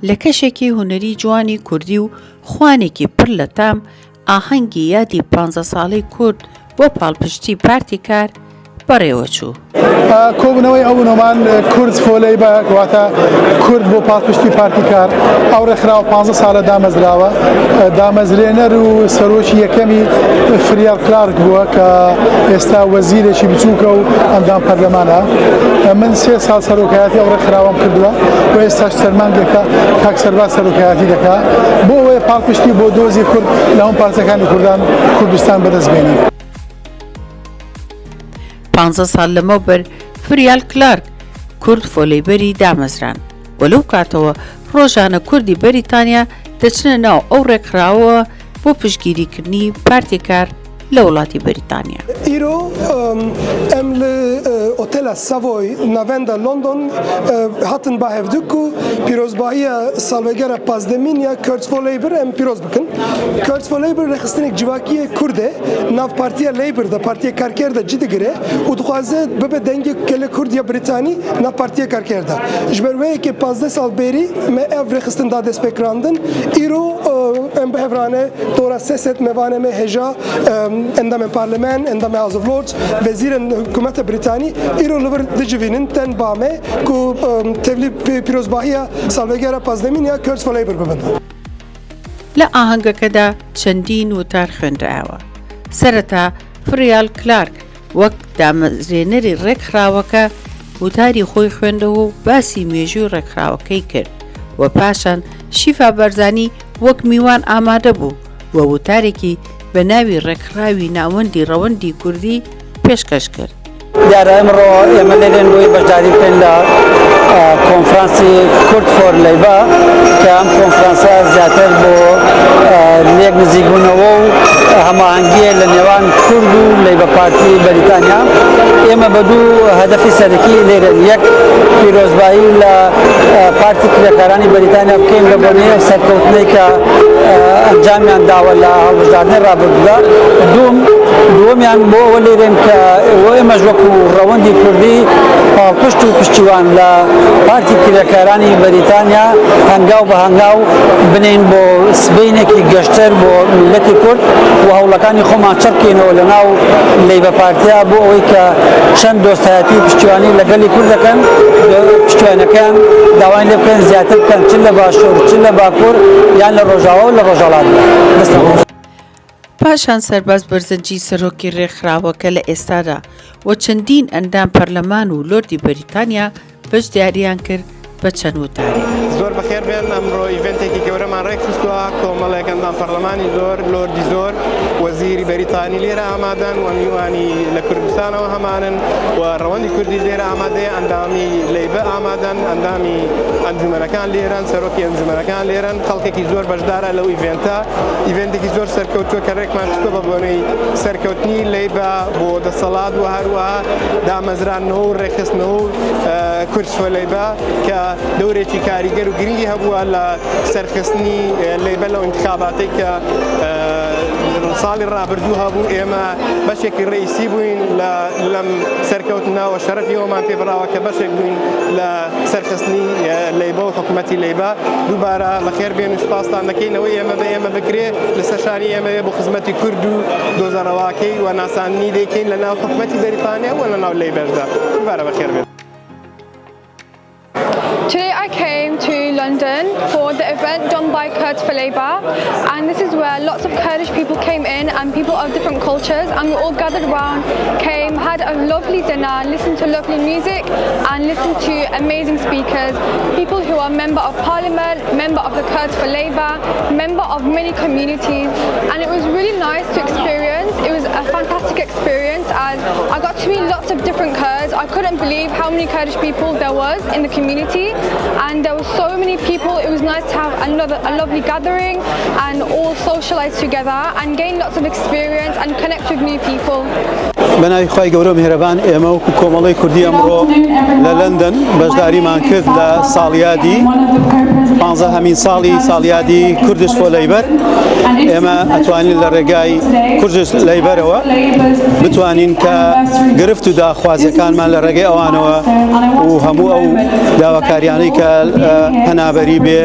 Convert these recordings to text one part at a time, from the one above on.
لە کەشێکی هونەری جوانی کوردی و خوانێکی پڕ لە تام ئاهەنگی یادی 15 ساڵەی کورد بۆ پاڵپشتی پارتی کار بەڕێوەچوو. کۆبوونەوەی ئەو بنەمان کورد فۆلەی بە واتە کورد بۆ پاڵپشتی پارتی کار ئەو ڕێکخراوە 15 ساڵە دامەزراوە. دامەزرێنەر و سەرۆکی یەکەمی فریال کلارک بووە کە ئێستا وەزیرێکی بچووکە و ئەندام پەرلەمانە. من 3 ساڵ سەرۆکایەتی ئەو ڕێکخراوەم کردووە و ئێستاش سەرمانگێکە کاک سەرباز سەرۆکایەتی دەکات بۆ ئەوەیە پاڵپشتی بۆ دۆزی کورد لە هەموو پارچەکانی کوردستان بەدەستبێنین. 15 ساڵ لەمەوبەر فریال کلارک کورد فۆلەیبەری دامەزران و لەو کاتەوە ڕۆژانە کوردی بەریتانیا دەچنە ناو ئەو ڕێکخراوەوە بۆ پشتگیریکردنی پارتی کار لە وڵاتی بەریتانیا. ئیرۆ ئەم لە ئۆتێلە سەڤۆی ناڤێندا لۆندۆن هاتن با هەڤدوک و پیرۆزباییە ساڵوێگەرە پازدەمینیا کورد فۆلەیبەر ئەم پیرۆز بکەن. کورد فۆلەیبەر ڕێخستنێک جیواکیە کوردێ ناو پارتیە لەیبەر دە پارتیە کارکێردە جدەگرێ و دخوازێ ببێ دەنگێک گەلە کوردیە بریتانی ناو پارتیە کارکێردە. ji ber wê yekê 15 sal berî me ev rêxistin da destpêkirandin îro em bihêvrane dora seset mevane me hêja endamên parlemen endamê House of Lords vezîrên hikûmeta Brîtanî îro li vir dicivînin ten bame ku tevlî pîrozbahiya salvegera pazdemîniya Kurd Labour bibin. لە ئاهەنگەکەدا چەندین وتار خوێندراوە. سەرەتا فریال کلارک وەک دامەزرێنەری ڕێکخراوەکە وتاری خۆی خوێندەوە و باسی مێژووی ڕێکخراوەکەی کرد و پاشان شیفا بەرزانی وەک میوان ئامادە بوو و وتارێکی بە ناوی ڕێکخراوی ناوەندی ڕەوەندی کوردی پێشکەش کرد. دیارە ئەمڕۆ ئێمە لێرێن بۆی بەشداری بکەین لە کۆنفرانسی کورد فۆر لەیبە کە ئەم کۆنفرانسە زیاتر بۆ لێک نزیکبوونەوە و هەماهەنگیە لە نێوان کورد و لەیبە پارتی بەریتانیا. ئێمە بە دوو هەدەفی سەرەکی لێرەن، یەک پیرۆزبایی لە پارتی کرێکارانی بەریتانیا بکەین لە بۆنەیە سەرکەوتنەی کە ئەنجامیان داوە لە هەڵبژاردنەی ڕابردوودا. دووەمیان بۆ ئەوە لێرێن کە ئێمەش وەکو ڕەوەندی کوردی پاڵپشت و پشتیوان لە پارتی کرێکارانی بەریتانیا هەنگاو بە هەنگاو بنین بۆ سبەینێکی گەشتەر بۆ میلەتی کورد و هەوڵەکانی خۆمان چڕکەینەوە لە ناو لەیبە پارتیا بۆ ئەوەی کە چەند دۆستایەتی پشتیوانی لەگەڵی کورد دەکەن. پشتیوانەکان داوای لێ بکەن زیاتر بکەن چ لە باشوور چ لە باکوور یان لە ڕۆژاوا و لە ڕۆژهەڵات. پاشان سەرباز بەرزەنجی سەرۆکی ڕێکخراوەکە لە ئێستادا و چەندین ئەندام پەرلەمان و لۆردی بەریتانیا بەشداریان کرد بە چەند وتاری. زۆر بەخێر بێن ئەمڕۆ ئیڤنتێکی گەورەمان ڕێکخستووە، کۆمەڵێک ئەندام پەرلەمانی زۆر لۆردی زۆر وەزیری بەریتانی لێرە ئامادەن و میوانی لە کوردستانەوە هەمانن و ڕەوەندی کوردی لێرە ئامادەیە، ئەندامی لەیبە ئامادەن، ئەندامی ئەنجومەنەکان لێرەن، سەرۆکی ئەنجومەنەکان لێرەن، خەڵکێکی زۆر بەشدارە لەو ئیڤنتێکی زۆر سەرکەوتووە کە ڕێکمان خستووە بە بۆنەی سەرکەوتنی لەیبە بۆ دەسەڵات و هەروەها دامەزرانەوە و ڕێکخستنەوە و کورد فۆر لەیبە کە دەورێکی کاریگەر و گرنگی هەبووە لە سەرخستنی لەیبە لەو انتخاباتێک کە ساڵی ڕابردوو هەبوو. ئێمە بەشێکی ڕئیسی بووین لەم سەرکەوتنەوە، شەرەفی ئەومان پێبراوە کە بەشێک بووین لە سەرخستنی لەیبە و حکوومەتی لەیبە. دووبارە بەخێر بێن و سوپاستان دەکەینەوەی ئێمە بە ئێمە بکرێ لە سەرشانی ئێمە بۆ خزمەتی کورد و دۆزەڕەواکەی و ناسانی دەکەین لە ناو حکوومەتی بەریتانیا و لە ناو لەیبەردا. دووبارە بەخێر بێن. Today I came to London for the event done by Kurds for Labour, and this is where lots of Kurdish people came in and people of different cultures, and we all gathered around, came, had a lovely dinner, listened to lovely music and listened to amazing speakers, people who are member of parliament, member of the Kurds for Labour, member of many communities, and it was really nice to experience. It was a fantastic experience as I got to meet lots of different Kurds. I couldn't believe how many Kurdish people there was in the community, and there were so many people. It was nice to have a lovely gathering and all socialize together and gain lots of experience and connect with new people. بەناوی خۆی گەورە میهرەبان، ئێمە وەکو کۆمەڵی کوردی ئەمڕۆ لە لەندەن بەشداریمان کرد لە ساڵیادی 15هەمین ساڵیادی کوردش فۆر لەیبەر. ئێمە ئەتوانین لە ڕێگای کوردش لەیبەرەوە بتوانین کە گرفت و داخوازیەکانمان لە ڕێگەی ئەوانەوە و هەموو ئەو داواکاریانەی کە هەنابەری بێ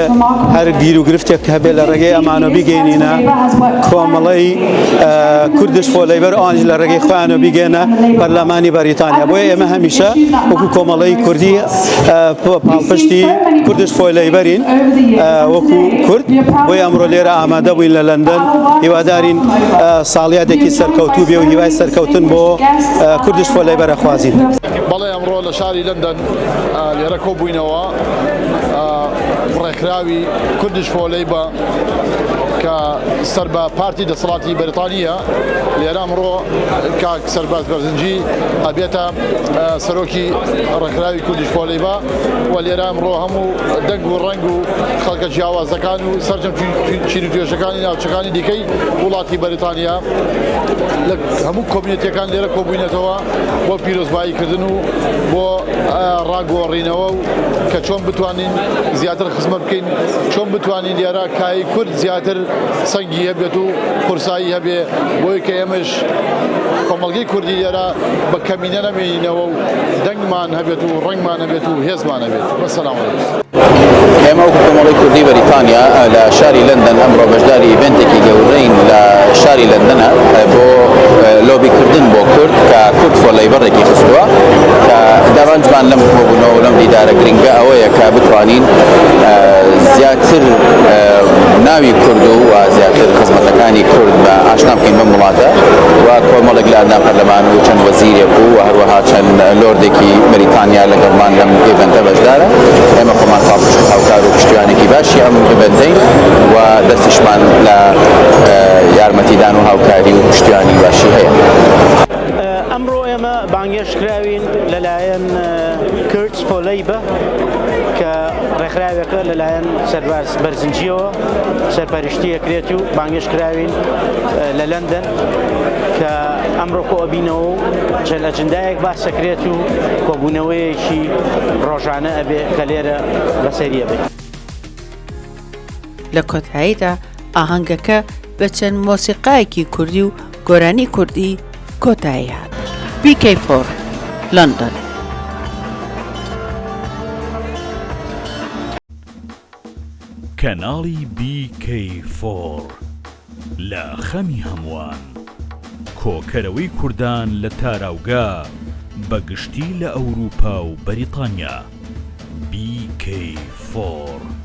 هەر گیر و گرفتێک هەبێ لە ڕێگەی ئەمانە بیگەینینە کۆمەڵی کوردش فۆ لەیبەر ئەوانش لە ڕێگەی خۆیانە بیگەنە پەرلەمانی بەریتانیا بۆیە ئێمە هەمیشە وەکو کۆمەڵی کوردی پاڵپشتی کوردش فۆ لەیبەرین وەکو کورد بۆی ئەمڕۆ لێرە ئامادە بووین لە لەندەن هیوادارین ساڵیادێکی سەرکەوتوو بێ و هیوای سەرکەوتن بۆ کوردش فۆ لەیبەر خوازیین. بەڵێ ئەمڕۆ لە شاری لەندەن لێرە کۆبووینەوە ڕێکخراوی کوردش فۆ لەیبەر کە سەر بە پارتی دەسەڵاتی بەریتانیە لێرە ئەمڕۆ کاک سەرباز بەرزنجی ئەبێتە سەرۆکی ڕێکخراوی کوردش فۆ لەیبەر و لێرە ئەمڕۆ هەموو دەنگ و ڕەنگ و خەڵکە جیاوازەکان و سەرجەم چیر و توێژەکانی ناوچەکانی دیکەی وڵاتی بەریتانیا لە هەموو کۆمینێتیەکان لێرە کۆبووینەتەوە بۆ پیرۆزباییکردن و بۆ ڕاگۆڕینەوە و کە چۆن بتوانین زیاتر خزمەت بکەین چۆن بتوانین لێرە کای کورد زیاتر سەنگی هەبێت و قورسایی هەبێ بۆی کە ئێمەش کۆمەڵگەی کوردی لێرە بە کەمینە نەمێنینەوە و دەنگمان هەبێت و ڕنگمان هەبێت و هێزمان هەبێت. بەسەلام عەلەیکم. ئێمە وەکو کۆمەڵی کوردی بەریتانیا لە شاری لەندەن ئەمڕۆ بەشداری ئیڤێنتێکی گەورەین لە شاری لەندەنە بۆ لۆبیکردن بۆ کورد کە کورد فۆ لەیبەرێکی خستووە کە دەڕەنجمان لەم کۆبوونەوە لەم دیدارە گرنگە ئەوەیە کە بتوانین زیاتر ناوی کورد و زیاتر خزمەتەکانی کورد بە ئاشنا بکەین بەم وڵاتە و کۆمەڵێک لە ئەندام پەرلەمان و چەند وەزیرێک و هەروەها چەند لۆردێکی بەریتانیا لەگەڵمان لەم ئیڤێنتە بەشدارە. ئێمە خۆمان هاوکار و پشتیوانێکی باشی ئەم ئیڤێنتەین و دەستیشمان لە یارمەتیدان و هاوکاری و پشتیوانی باشی هەیە. ئەمڕۆ ئێمە بانگێشکراوین لەلایەن کوردش فۆ لەیبەر کە ڕێکخراوێکە لەلایەن سەرباز بەرزنجیەوە سەرپەرشتیەکرێت و بانگێشکراوین لە لەندەن کە ئەمڕۆ کۆبینەوە و چەند ئەجندایەک باسەکرێت و کۆبوونەوەیەکی ڕۆژانە ئەبێ کە لێرە بەسەریە بێت. لە کۆتاییدا ئاهەنگەکە بە چەند مۆسیقایەکی کوردی و گۆرانی کوردی کۆتایی هات. BK4 لندن. کەناڵی BK4 لە خەمی هەمووان کۆکەرەوەی کوردان لە تاراوگا بەگشتی لە ئەوروپا و بەریتانیا. BK4